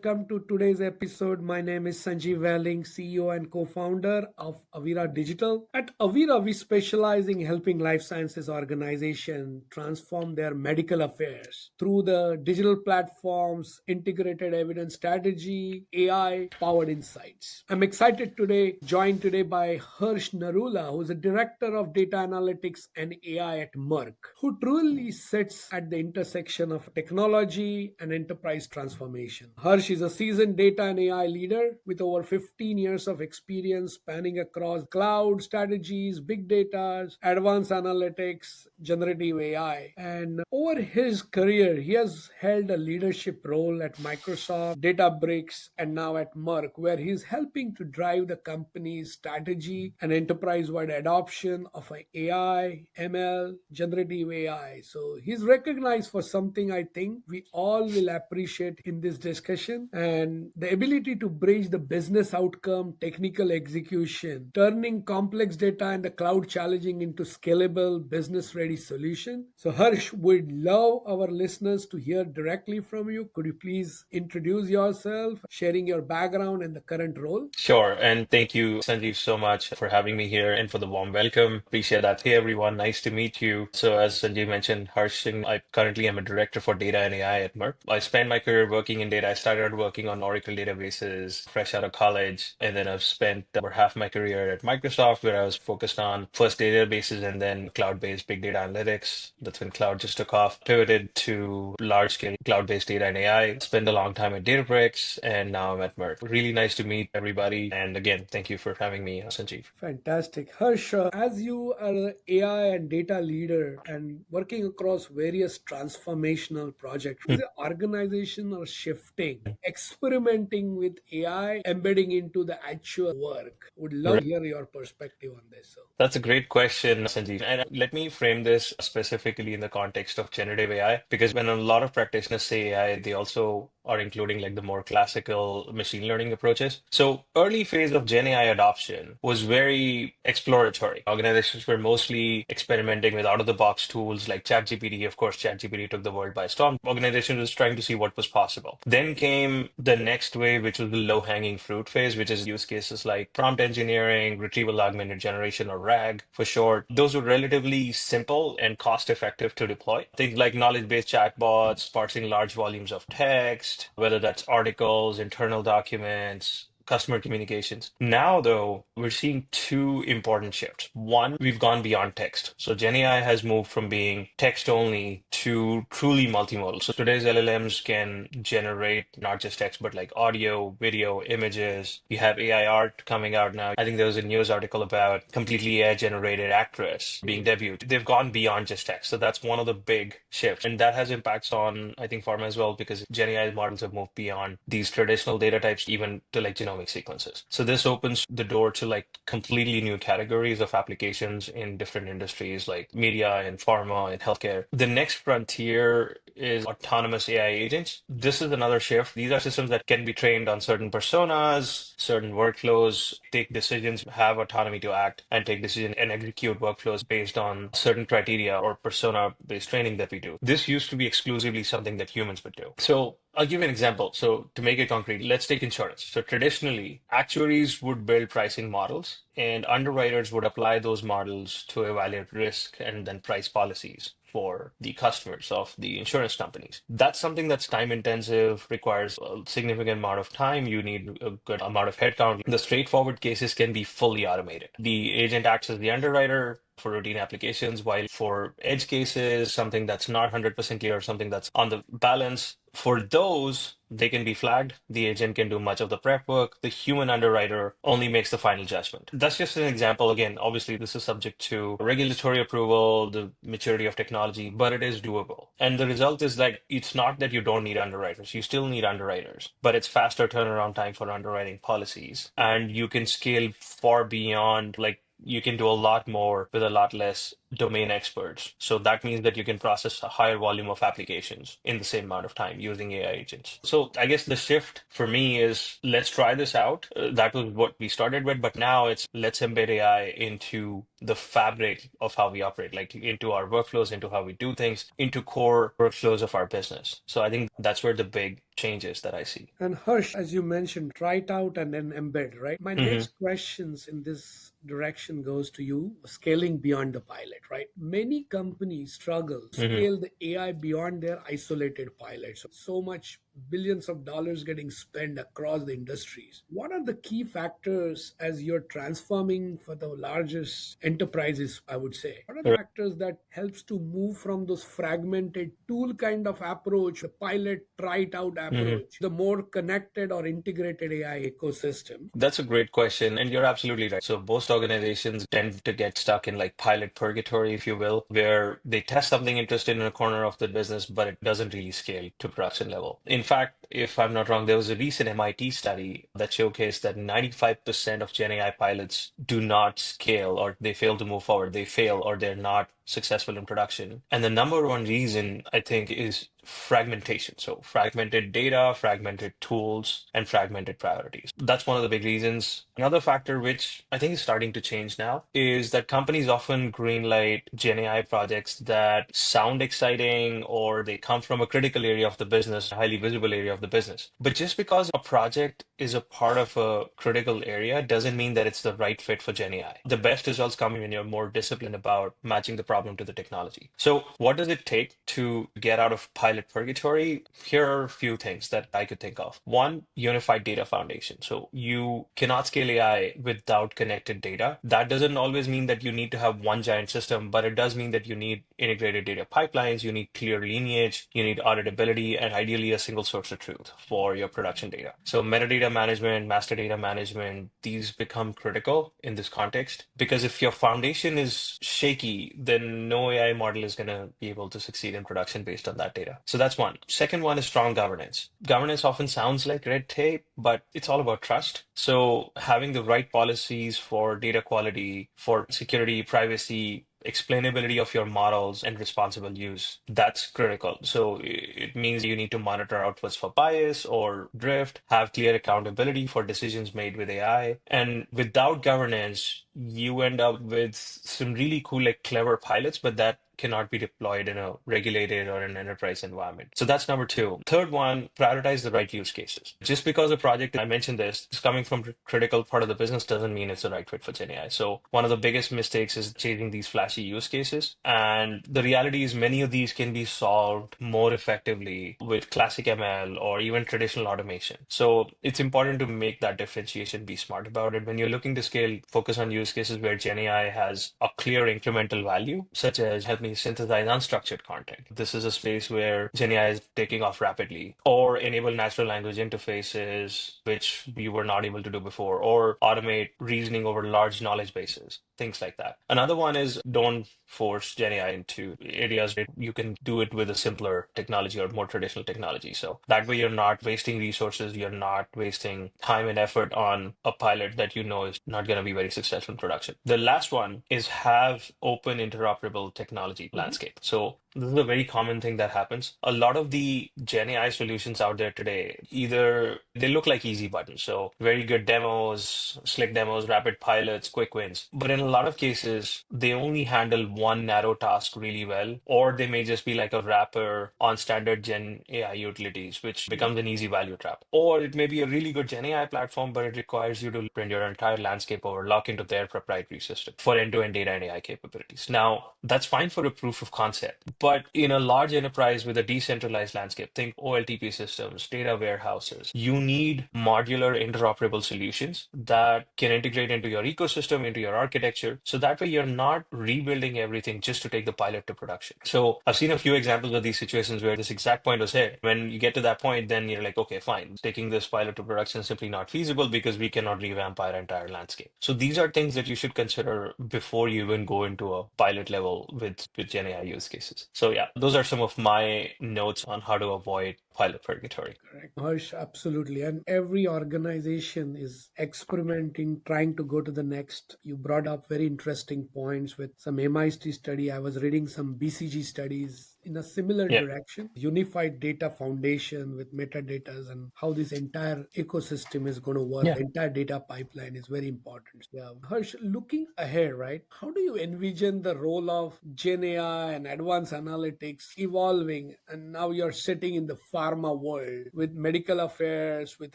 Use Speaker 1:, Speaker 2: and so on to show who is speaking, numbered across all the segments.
Speaker 1: welcome to today's episode. My name is Sanjeev Welling, CEO and co-founder of Avira Digital. At Avira, we specialize in helping life sciences organizations transform their medical affairs through the digital platforms, integrated evidence strategy, AI-powered insights. I'm excited joined today by Harsh Narula, who's a director of data analytics and AI at Merck, who truly sits at the intersection of technology and enterprise transformation. Harsh is a seasoned data and AI leader with over 15 years of experience spanning across cloud strategies, big data, advanced analytics, generative AI. And over his career, he has held a leadership role at Microsoft, Databricks, and now at Merck, where he's helping to drive the company's strategy and enterprise-wide adoption of AI, ML, generative AI. So he's recognized for something I think we all will appreciate in this discussion, and the ability to bridge the business outcome, technical execution, turning complex data and the cloud challenging into scalable, business-ready solution. So Harsh, would love our listeners to hear directly from you. Could you please introduce yourself, sharing your background and the current role?
Speaker 2: Sure. And thank you, Sanjeev, so much for having me here and for the warm welcome. Appreciate that. Hey, everyone. Nice to meet you. So, as Sanjeev mentioned, Harsh Singh, I currently am a director for data and AI at Merck. I spent my career working in data. I started working on Oracle databases fresh out of college. And then I've spent over half my career at Microsoft, where I was focused on first databases and then cloud-based big data analytics. That's when cloud just took off. Pivoted to large-scale cloud-based data and AI. Spent a long time at Databricks, and now I'm at Merck. Really nice to meet everybody. And again, thank you for having me, Sanjeev.
Speaker 1: Fantastic. Harsh, as you are an AI and data leader and working across various transformational projects, the organization are shifting, experimenting with AI, embedding into the actual work. Would love
Speaker 2: Right.
Speaker 1: to hear your perspective on this. So.
Speaker 2: That's a great question, Sanjeev. And let me frame this specifically in the context of generative AI, because when a lot of practitioners say AI, they also are including like the more classical machine learning approaches. So early phase of Gen AI adoption was very exploratory. Organizations were mostly experimenting with out-of-the-box tools like ChatGPT. Of course, ChatGPT took the world by storm. Organizations was trying to see what was possible. Then came the next wave, which was the low-hanging fruit phase, which is use cases like prompt engineering, retrieval augmented generation, or RAG for short. Those were relatively simple and cost-effective to deploy. Things like knowledge-based chatbots, parsing large volumes of text, whether that's articles, internal documents, customer communications. Now, though, we're seeing two important shifts. One, we've gone beyond text. So GenAI has moved from being text only to truly multimodal. So today's LLMs can generate not just text, but like audio, video, images. You have AI art coming out now. I think there was a news article about completely AI generated actress being debuted. They've gone beyond just text. So that's one of the big shifts. And that has impacts on, I think, pharma as well, because GenAI models have moved beyond these traditional data types, even to like genomic sequences. So this opens the door to like completely new categories of applications in different industries like media and pharma and healthcare. The next frontier is autonomous AI agents. This is another shift. These are systems that can be trained on certain personas, certain workflows, take decisions, have autonomy to act and take decisions and execute workflows based on certain criteria or persona-based training that we do. This used to be exclusively something that humans would do. So I'll give you an example. So to make it concrete, let's take insurance. So traditionally, actuaries would build pricing models and underwriters would apply those models to evaluate risk and then price policies for the customers of the insurance companies. That's something that's time intensive, requires a significant amount of time. You need a good amount of headcount. The straightforward cases can be fully automated. The agent acts as the underwriter for routine applications, while for edge cases, something that's not 100% clear, something that's on the balance, for those, they can be flagged. The agent can do much of the prep work. The human underwriter only makes the final judgment. That's just an example. Again, obviously, this is subject to regulatory approval, the maturity of technology, but it is doable. And the result is that it's not that you don't need underwriters. You still need underwriters, but it's faster turnaround time for underwriting policies. And you can scale far beyond like you can do a lot more with a lot less domain experts. So that means that you can process a higher volume of applications in the same amount of time using AI agents. So I guess the shift for me is let's try this out. That was what we started with, but now it's let's embed AI into the fabric of how we operate, like into our workflows, into how we do things, into core workflows of our business. So I think that's where the big change is that I see.
Speaker 1: And Harsh, as you mentioned, try it out and then embed, right? My
Speaker 2: Hmm.
Speaker 1: next questions in this direction goes to you, scaling beyond the pilot, right? Many companies struggle to
Speaker 2: Hmm.
Speaker 1: scale the AI beyond their isolated pilots. So much billions of dollars getting spent across the industries. What are the key factors as you're transforming for the largest enterprises, I would say? What are the factors that helps to move from those fragmented tool kind of approach, the pilot try it out
Speaker 2: Hmm.
Speaker 1: approach, the more connected or integrated AI ecosystem?
Speaker 2: That's a great question, and you're absolutely right. So most organizations tend to get stuck in like pilot purgatory, if you will, where they test something interesting in a corner of the business, but it doesn't really scale to production level. In fact, if I'm not wrong, there was a recent MIT study that showcased that 95% of Gen AI pilots do not scale or they fail to move forward. They fail or they're not successful in production. And the number one reason I think is fragmentation. So fragmented data, fragmented tools, and fragmented priorities. That's one of the big reasons. Another factor which I think is starting to change now is that companies often greenlight Gen AI projects that sound exciting or they come from a critical area of the business, a highly visible area of the business. But just because a project is a part of a critical area doesn't mean that it's the right fit for Gen AI. The best results come when you're more disciplined about matching the problem to the technology. So what does it take to get out of pilot purgatory? Here are a few things that I could think of. One, unified data foundation. So you cannot scale AI without connected data. That doesn't always mean that you need to have one giant system, but it does mean that you need integrated data pipelines, you need clear lineage, you need auditability, and ideally a single source of truth for your production data. So metadata management, master data management, these become critical in this context because if your foundation is shaky, then no AI model is going to be able to succeed in production based on that data. So that's one. Second one is strong governance. Governance often sounds like red tape, but it's all about trust. So having the right policies for data quality, for security, privacy, explainability of your models and responsible use. That's critical. So it means you need to monitor outputs for bias or drift, have clear accountability for decisions made with AI. And without governance, you end up with some really cool, like clever pilots, but that cannot be deployed in a regulated or an enterprise environment. So that's number two. Third one, prioritize the right use cases. Just because a project, I mentioned this, is coming from a critical part of the business doesn't mean it's the right fit for GenAI. So one of the biggest mistakes is chasing these flashy use cases. And the reality is many of these can be solved more effectively with classic ML or even traditional automation. So it's important to make that differentiation, be smart about it. When you're looking to scale, focus on use cases where GenAI has a clear incremental value, such as helping synthesize unstructured content. This is a space where GenAI is taking off rapidly, or enable natural language interfaces, which we were not able to do before, or automate reasoning over large knowledge bases, things like that. Another one is don't force GenAI into areas where you can do it with a simpler technology or more traditional technology. So that way you're not wasting resources, you're not wasting time and effort on a pilot that you know is not going to be very successful in production. The last one is have open interoperable technology
Speaker 1: Mhm.
Speaker 2: landscape. So this is a very common thing that happens. A lot of the Gen AI solutions out there today, either they look like easy buttons. So very good demos, slick demos, rapid pilots, quick wins. But in a lot of cases, they only handle one narrow task really well, or they may just be like a wrapper on standard Gen AI utilities, which becomes an easy value trap. Or it may be a really good Gen AI platform, but it requires you to print your entire landscape over, lock into their proprietary system for end-to-end data and AI capabilities. Now, that's fine for a proof of concept. But in a large enterprise with a decentralized landscape, think OLTP systems, data warehouses, you need modular interoperable solutions that can integrate into your ecosystem, into your architecture. So that way you're not rebuilding everything just to take the pilot to production. So I've seen a few examples of these situations where this exact point was hit. When you get to that point, then you're like, okay, fine. Taking this pilot to production is simply not feasible because we cannot revamp our entire landscape. So these are things that you should consider before you even go into a pilot level with Gen AI use cases. So yeah, those are some of my notes on how to avoid pilot purgatory.
Speaker 1: Correct. Harsh, absolutely. And every organization is experimenting, trying to go to the next. You brought up very interesting points with some MIT study. I was reading some BCG studies in a similar
Speaker 2: Yeah,
Speaker 1: direction. Unified data foundation with metadatas and how this entire ecosystem is going to work.
Speaker 2: yeah.
Speaker 1: The entire data pipeline is very important. Yeah. Harsh, looking ahead, right? How do you envision the role of Gen AI and advanced analytics evolving? And now you're sitting in the pharma world with medical affairs, with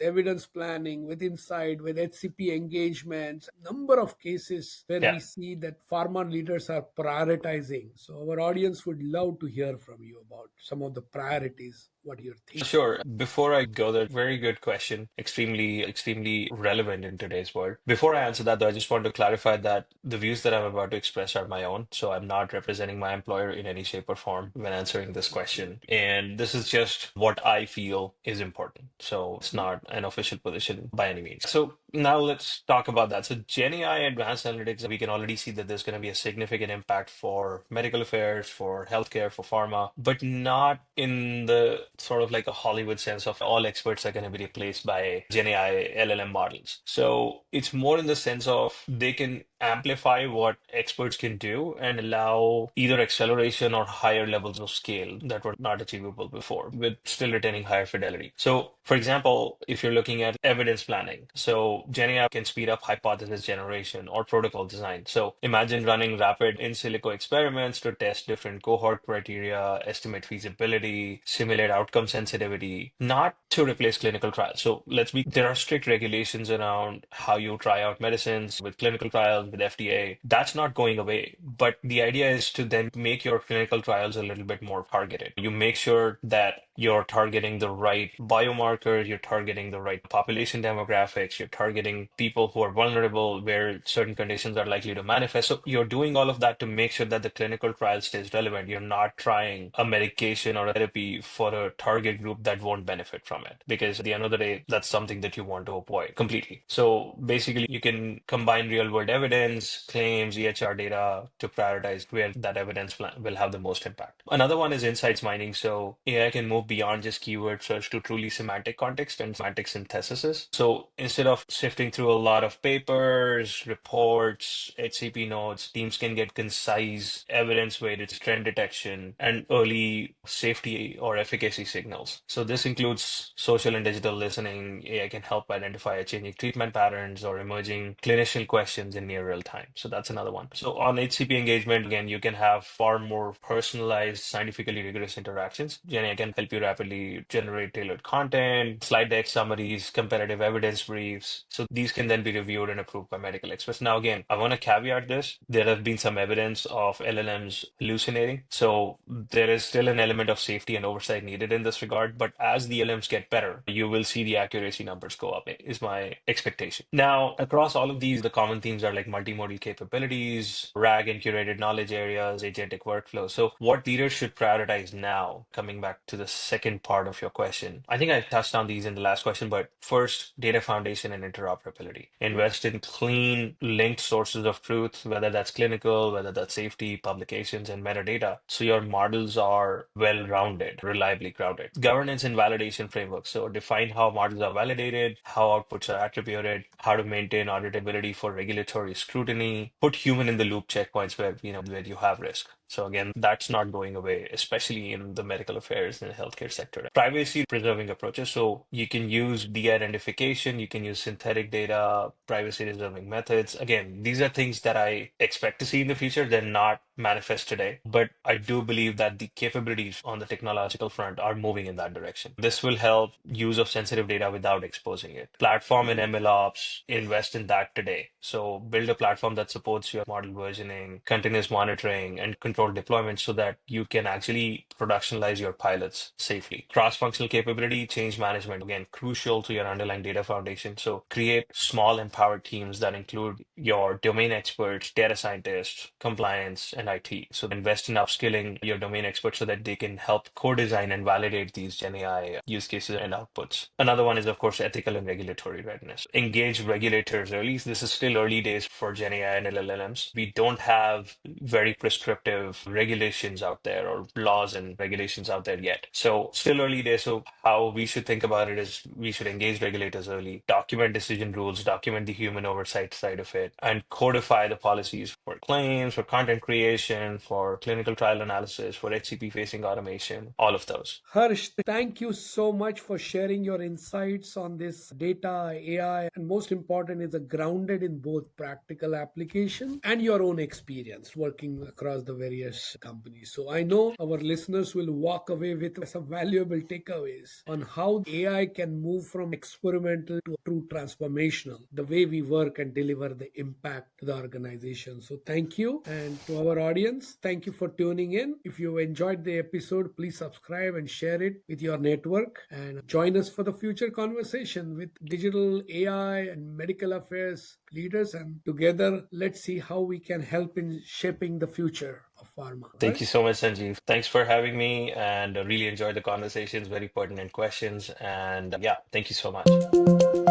Speaker 1: evidence planning, with insight, with HCP engagements, number of cases where
Speaker 2: Yeah.
Speaker 1: we see that pharma leaders are prioritizing. So our audience would love to hear from you about some of the priorities, what you're thinking.
Speaker 2: Sure. Before I go there, very good question. Extremely relevant in today's world. Before I answer that, though, I just want to clarify that the views that I'm about to express are my own. So I'm not representing my employer in any shape or form when answering this question. And this is just what I feel is important. So it's not an official position by any means. So now let's talk about that. So Gen AI advanced analytics, we can already see that there's going to be a significant impact for medical affairs, for healthcare, for pharma, but not in the sort of like a Hollywood sense of all experts are going to be replaced by Gen AI LLM models. So it's more in the sense of they can amplify what experts can do and allow either acceleration or higher levels of scale that were not achievable before, with still retaining higher fidelity. So, for example, if you're looking at evidence planning, so GenAI can speed up hypothesis generation or protocol design. So imagine running rapid in silico experiments to test different cohort criteria, estimate feasibility, simulate outcome sensitivity, not to replace clinical trials. So there are strict regulations around how you try out medicines with clinical trials, with FDA. That's not going away. But the idea is to then make your clinical trials a little bit more targeted. You make sure that you're targeting the right biomarkers, you're targeting the right population demographics, you're targeting people who are vulnerable where certain conditions are likely to manifest. So you're doing all of that to make sure that the clinical trial stays relevant. You're not trying a medication or a therapy for a target group that won't benefit from it. Because at the end of the day, that's something that you want to avoid completely. So basically, you can combine real world evidence, claims, EHR data to prioritize where that evidence will have the most impact. Another one is insights mining. So AI can move beyond just keyword search to truly semantic context and semantic synthesis. So instead of sifting through a lot of papers, reports, HCP notes, teams can get concise, evidence-weighted trend detection and early safety or efficacy signals. So this includes social and digital listening. AI can help identify changing treatment patterns or emerging clinician questions in near real time. So that's another one. So on HCP engagement, again, you can have far more personalized, scientifically rigorous interactions. GenAI can help you rapidly generate tailored content, slide deck summaries, comparative evidence briefs. So these can then be reviewed and approved by medical experts. Now, again, I want to caveat this. There have been some evidence of LLMs hallucinating. So there is still an element of safety and oversight needed in this regard. But as the LLMs get better, you will see the accuracy numbers go up, is my expectation. Now, across all of these, the common themes are like multimodal capabilities, RAG and curated knowledge areas, agentic workflows. So what leaders should prioritize now, coming back to the second part of your question. I think I touched on these in the last question, but first, data foundation and interoperability. Invest in clean, linked sources of truth, whether that's clinical, whether that's safety, publications, and metadata. So your models are well-rounded, reliably grounded. Governance and validation frameworks. So define how models are validated, how outputs are attributed, how to maintain auditability for regulatory scrutiny, put human in the loop checkpoints where you have risk. So again, that's not going away, especially in the medical affairs and the healthcare sector. Privacy preserving approaches. So you can use de-identification, you can use synthetic data, privacy preserving methods. Again, these are things that I expect to see in the future. They're not manifest today, but I do believe that the capabilities on the technological front are moving in that direction. This will help use of sensitive data without exposing it. Platform and ML ops, invest in that today. So build a platform that supports your model versioning, continuous monitoring, and control deployment so that you can actually productionalize your pilots safely. Cross-functional capability, change management, again, crucial to your underlying data foundation. So create small empowered teams that include your domain experts, data scientists, compliance, and IT. So invest in upskilling your domain experts so that they can help co-design and validate these GenAI use cases and outputs. Another one is, of course, ethical and regulatory readiness. Engage regulators early. This is still early days for GenAI and LLMs. We don't have very prescriptive regulations out there or laws and regulations out there yet. So So still early days. So how we should think about it is we should engage regulators early, document decision rules, document the human oversight side of it, and codify the policies for claims, for content creation, for clinical trial analysis, for HCP facing automation, all of those.
Speaker 1: Harsh, thank you so much for sharing your insights on this data, AI, and most important is grounded in both practical application and your own experience working across the various companies. So I know our listeners will walk away with some valuable takeaways on how AI can move from experimental to true transformational, the way we work and deliver the impact to the organization. So thank you. And to our audience, thank you for tuning in. If you enjoyed the episode, please subscribe and share it with your network and join us for the future conversation with digital AI and medical affairs leaders. And together, let's see how we can help in shaping the future of pharma.
Speaker 2: Thank you so much, Sanjeev. Thanks for having me and really enjoyed the conversations, very pertinent questions. And yeah, thank you so much.